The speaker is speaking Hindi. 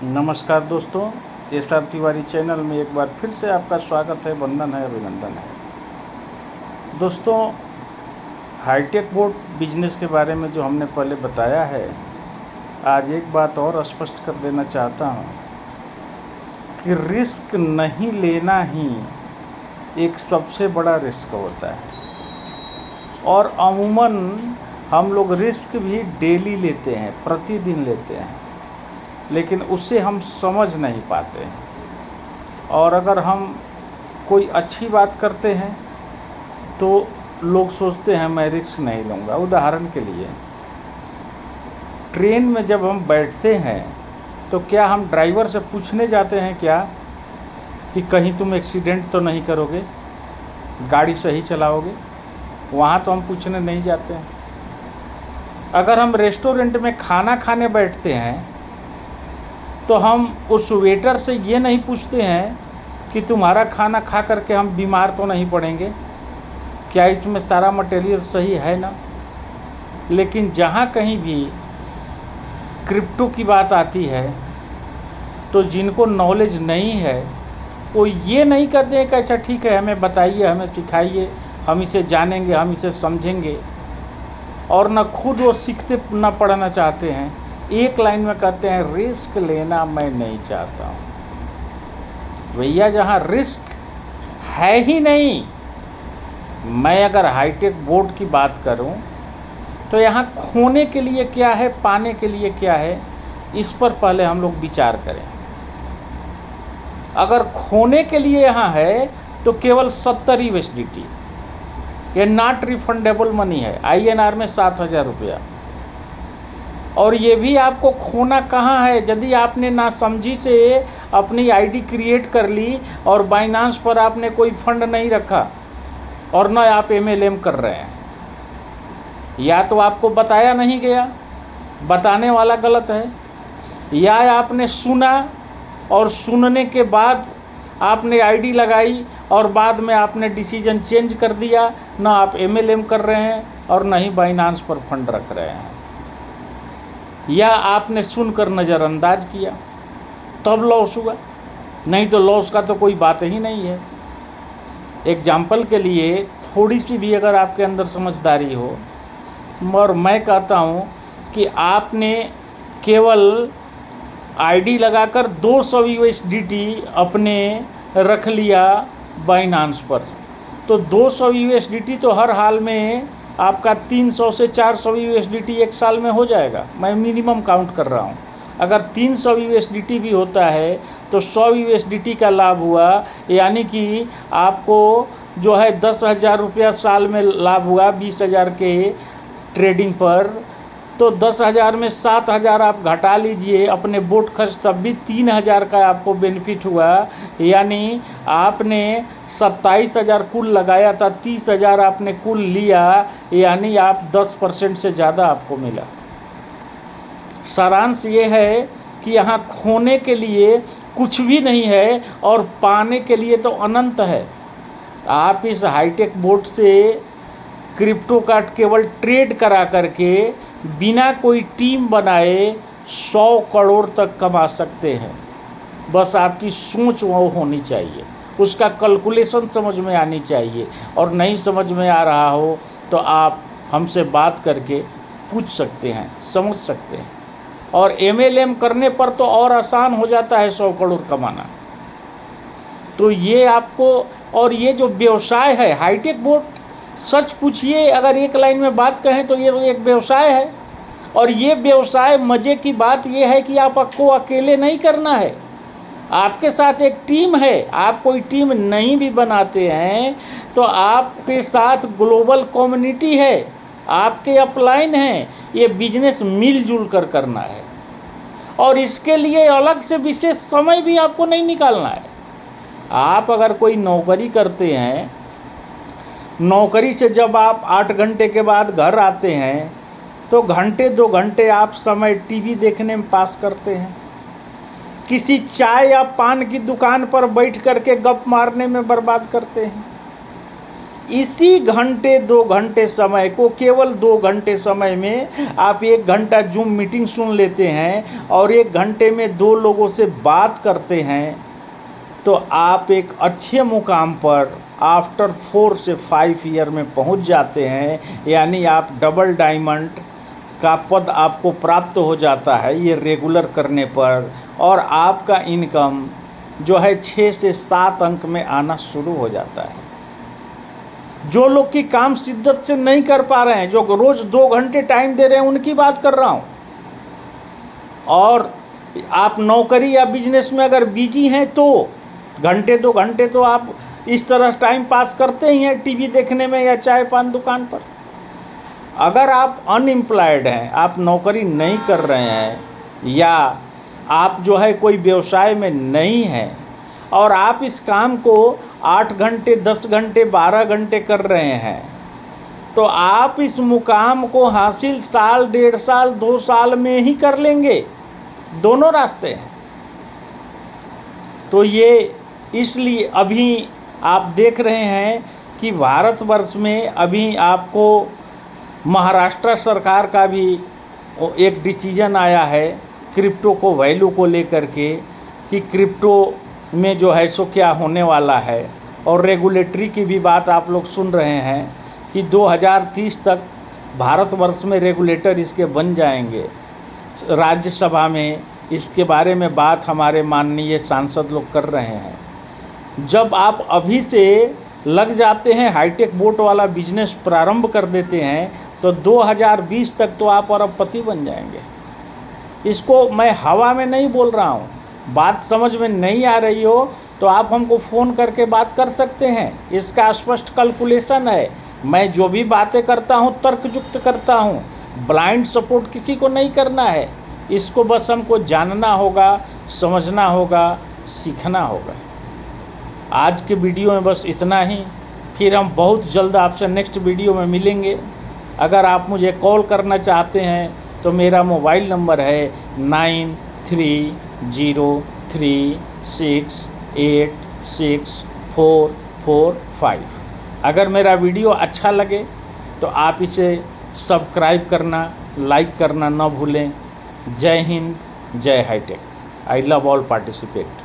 नमस्कार दोस्तों, एस.आर. तिवारी चैनल में एक बार फिर से आपका स्वागत है, वंदन है, अभिनंदन है। दोस्तों, हाईटेक बोट बिजनेस के बारे में जो हमने पहले बताया है, आज एक बात और स्पष्ट कर देना चाहता हूँ कि रिस्क नहीं लेना ही एक सबसे बड़ा रिस्क होता है। और अमूमन हम लोग रिस्क भी डेली लेते हैं, प्रतिदिन लेते हैं, लेकिन उससे हम समझ नहीं पाते हैं। और अगर हम कोई अच्छी बात करते हैं तो लोग सोचते हैं मैं रिस्क नहीं लूँगा। उदाहरण के लिए, ट्रेन में जब हम बैठते हैं तो क्या हम ड्राइवर से पूछने जाते हैं क्या कि कहीं तुम एक्सीडेंट तो नहीं करोगे, गाड़ी सही चलाओगे? वहाँ तो हम पूछने नहीं जाते हैं। अगर हम रेस्टोरेंट में खाना खाने बैठते हैं तो हम उस वेटर से ये नहीं पूछते हैं कि तुम्हारा खाना खा करके हम बीमार तो नहीं पड़ेंगे, क्या इसमें सारा मटेरियल सही है ना। लेकिन जहाँ कहीं भी क्रिप्टो की बात आती है तो जिनको नॉलेज नहीं है वो ये नहीं करते हैं कि अच्छा ठीक है, हमें बताइए, हमें सिखाइए, हम इसे जानेंगे, हम इसे समझेंगे। और न खुद वो सीखते न पढ़ना चाहते हैं, एक लाइन में कहते हैं रिस्क लेना मैं नहीं चाहता हूँ। भैया, जहाँ रिस्क है ही नहीं, मैं अगर हाईटेक बोर्ड की बात करूँ तो यहाँ खोने के लिए क्या है, पाने के लिए क्या है, इस पर पहले हम लोग विचार करें। अगर खोने के लिए यहाँ है तो केवल 70 USDT, ये नॉट रिफंडेबल मनी है, INR में 7,000 रुपया। और ये भी आपको खोना कहाँ है, यदि आपने नासमझी से अपनी आईडी क्रिएट कर ली और बाइनांस पर आपने कोई फंड नहीं रखा और न आप MLM कर रहे हैं, या तो आपको बताया नहीं गया, बताने वाला गलत है, या आपने सुना और सुनने के बाद आपने आईडी लगाई और बाद में आपने डिसीजन चेंज कर दिया, न आप MLM कर रहे हैं और न ही बाइनांस पर फंड रख रहे हैं, या आपने सुनकर नज़रअंदाज किया तब लॉस हुआ, नहीं तो लॉस का तो कोई बात ही नहीं है। एग्जाम्पल के लिए थोड़ी सी भी अगर आपके अंदर समझदारी हो, और मैं कहता हूँ कि आपने केवल आईडी लगाकर 200 USDT अपने रख लिया बाइनांस पर, तो 200 USDT तो हर हाल में आपका 300 से 400 USDT एक साल में हो जाएगा। मैं मिनिमम काउंट कर रहा हूँ। अगर 300 USDT भी होता है तो 100 USDT का लाभ हुआ, यानी कि आपको जो है 10,000 रुपया साल में लाभ हुआ 20,000 के ट्रेडिंग पर। तो 10,000 में 7,000 आप घटा लीजिए अपने बोट खर्च, तब भी 3,000 का आपको बेनिफिट हुआ। यानी आपने 27,000 कुल लगाया था, 30,000 आपने कुल लिया, यानी आप 10% से ज़्यादा आपको मिला। सारांश ये है कि यहाँ खोने के लिए कुछ भी नहीं है और पाने के लिए तो अनंत है। आप इस हाईटेक बोट से क्रिप्टो का केवल ट्रेड करा करके बिना कोई टीम बनाए 100 करोड़ तक कमा सकते हैं। बस आपकी सोच वो होनी चाहिए, उसका कैलकुलेशन समझ में आनी चाहिए। और नहीं समझ में आ रहा हो तो आप हमसे बात करके पूछ सकते हैं, समझ सकते हैं। और MLM करने पर तो और आसान हो जाता है 100 करोड़ कमाना। तो ये आपको, और ये जो व्यवसाय है हाईटेक बोट, सच पूछिए, अगर एक लाइन में बात कहें तो ये एक व्यवसाय है। और ये व्यवसाय, मज़े की बात ये है कि आपको अकेले नहीं करना है, आपके साथ एक टीम है। आप कोई टीम नहीं भी बनाते हैं तो आपके साथ ग्लोबल कम्युनिटी है, आपके अपलाइन हैं। ये बिजनेस मिलजुल कर करना है और इसके लिए अलग से विशेष समय भी आपको नहीं निकालना है। आप अगर कोई नौकरी करते हैं, नौकरी से जब आप 8 घंटे के बाद घर आते हैं तो घंटे 2 घंटे आप समय टीवी देखने में पास करते हैं, किसी चाय या पान की दुकान पर बैठ करके गप मारने में बर्बाद करते हैं। इसी घंटे 2 घंटे समय को केवल 2 घंटे समय में आप 1 घंटा जूम मीटिंग सुन लेते हैं और 1 घंटे में 2 लोगों से बात करते हैं, तो आप एक अच्छे मुकाम पर आफ्टर 4 से 5 ईयर में पहुंच जाते हैं। यानी आप डबल डायमंड का पद आपको प्राप्त हो जाता है ये रेगुलर करने पर, और आपका इनकम जो है 6 से 7 अंक में आना शुरू हो जाता है। जो लोग की काम शिद्दत से नहीं कर पा रहे हैं, जो रोज़ 2 घंटे टाइम दे रहे हैं, उनकी बात कर रहा हूँ। और आप नौकरी या बिजनेस में अगर बिजी हैं तो घंटे 2 घंटे तो आप इस तरह टाइम पास करते ही हैं, टीवी देखने में या चाय पान दुकान पर। अगर आप अनएम्प्लॉयड हैं, आप नौकरी नहीं कर रहे हैं, या आप जो है कोई व्यवसाय में नहीं हैं और आप इस काम को 8 घंटे 10 घंटे 12 घंटे कर रहे हैं, तो आप इस मुकाम को हासिल साल 1.5 साल 2 साल में ही कर लेंगे। दोनों रास्ते हैं। तो ये इसलिए अभी आप देख रहे हैं कि भारतवर्ष में अभी आपको महाराष्ट्र सरकार का भी एक डिसीजन आया है क्रिप्टो को वैल्यू को लेकर के, कि क्रिप्टो में जो है सो क्या होने वाला है। और रेगुलेटरी की भी बात आप लोग सुन रहे हैं कि 2030 तक भारतवर्ष में रेगुलेटर इसके बन जाएंगे। राज्यसभा में इसके बारे में बात हमारे माननीय सांसद लोग कर रहे हैं। जब आप अभी से लग जाते हैं, हाईटेक बोट वाला बिजनेस प्रारंभ कर देते हैं, तो 2020 तक तो आप अरबपति बन जाएंगे। इसको मैं हवा में नहीं बोल रहा हूँ। बात समझ में नहीं आ रही हो तो आप हमको फ़ोन करके बात कर सकते हैं। इसका स्पष्ट कैलकुलेशन है। मैं जो भी बातें करता हूँ तर्कयुक्त करता हूँ, ब्लाइंड सपोर्ट किसी को नहीं करना है। इसको बस हमको जानना होगा, समझना होगा, सीखना होगा। आज के वीडियो में बस इतना ही। फिर हम बहुत जल्द आपसे नेक्स्ट वीडियो में मिलेंगे। अगर आप मुझे कॉल करना चाहते हैं तो मेरा मोबाइल नंबर है 9306864445। अगर मेरा वीडियो अच्छा लगे तो आप इसे सब्सक्राइब करना, लाइक करना न भूलें। जय हिंद, जय hitech. I love all participate.